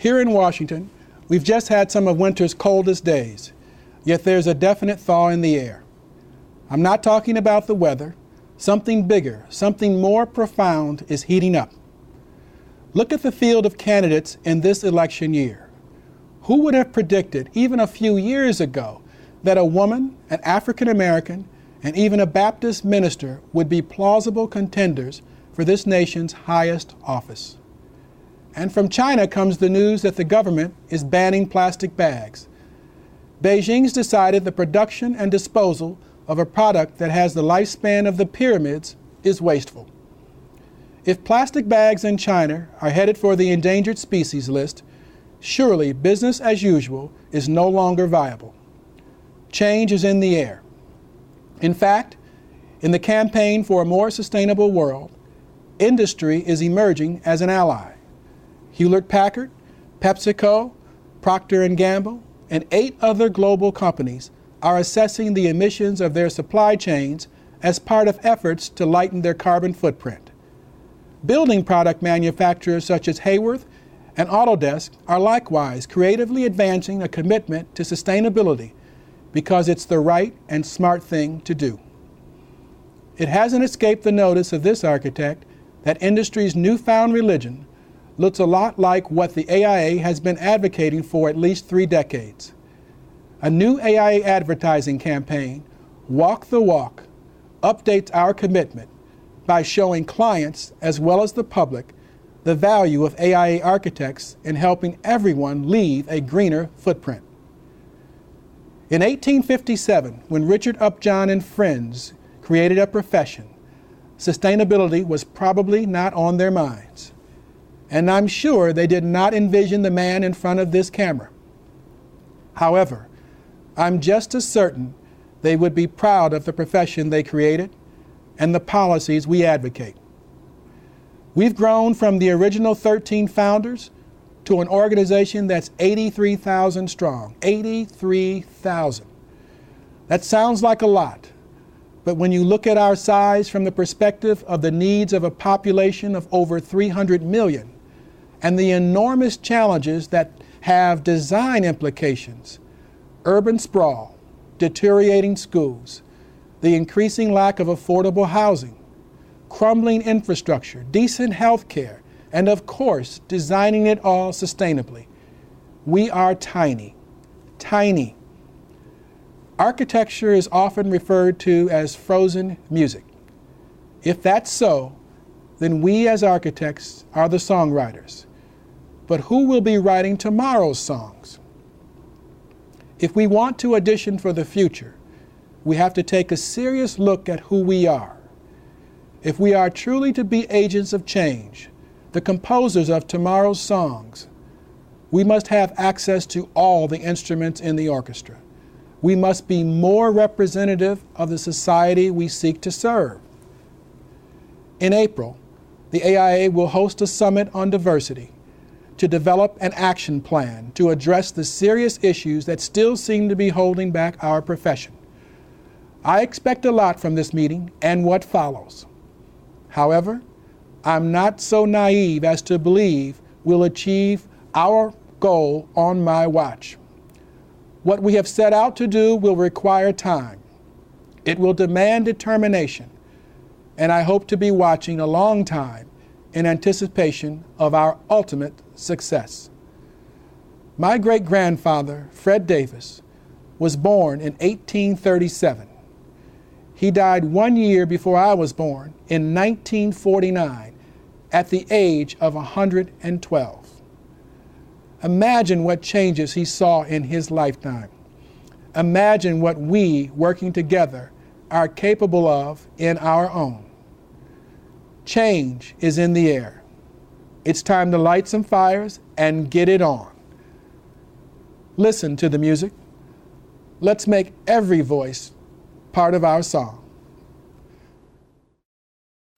Here in Washington, we've just had some of winter's coldest days, yet there's a definite thaw in the air. I'm not talking about the weather. Something bigger, something more profound is heating up. Look at the field of candidates in this election year. Who would have predicted, even a few years ago, that a woman, an African American, and even a Baptist minister would be plausible contenders for this nation's highest office? And from China comes the news that the government is banning plastic bags. Beijing's decided the production and disposal of a product that has the lifespan of the pyramids is wasteful. If plastic bags in China are headed for the endangered species list, surely business as usual is no longer viable. Change is in the air. In fact, in the campaign for a more sustainable world, industry is emerging as an ally. Hewlett-Packard, PepsiCo, Procter & Gamble, and 8 other global companies are assessing the emissions of their supply chains as part of efforts to lighten their carbon footprint. Building product manufacturers such as Hayworth and Autodesk are likewise creatively advancing a commitment to sustainability because it's the right and smart thing to do. It hasn't escaped the notice of this architect that industry's newfound religion looks a lot like what the AIA has been advocating for at least 3 decades. A new AIA advertising campaign, Walk the Walk, updates our commitment by showing clients as well as the public the value of AIA architects in helping everyone leave a greener footprint. In 1857, when Richard Upjohn and friends created a profession, sustainability was probably not on their minds. And I'm sure they did not envision the man in front of this camera. However, I'm just as certain they would be proud of the profession they created and the policies we advocate. We've grown from the original 13 founders to an organization that's 83,000 strong. 83,000. That sounds like a lot, but when you look at our size from the perspective of the needs of a population of over 300 million, and the enormous challenges that have design implications, urban sprawl, deteriorating schools, the increasing lack of affordable housing, crumbling infrastructure, decent health care, and of course, designing it all sustainably. We are tiny, tiny. Architecture is often referred to as frozen music. If that's so, then we as architects are the songwriters. But who will be writing tomorrow's songs? If we want to audition for the future, we have to take a serious look at who we are. If we are truly to be agents of change, the composers of tomorrow's songs, we must have access to all the instruments in the orchestra. We must be more representative of the society we seek to serve. In April, the AIA will host a summit on diversity to develop an action plan to address the serious issues that still seem to be holding back our profession. I expect a lot from this meeting and what follows. However, I'm not so naive as to believe we'll achieve our goal on my watch. What we have set out to do will require time. It will demand determination, and I hope to be watching a long time in anticipation of our ultimate success. My great-grandfather, Fred Davis, was born in 1837. He died 1 year before I was born in 1949 at the age of 112. Imagine what changes he saw in his lifetime. Imagine what we, working together, are capable of in our own. Change is in the air. It's time to light some fires and get it on. Listen to the music. Let's make every voice part of our song.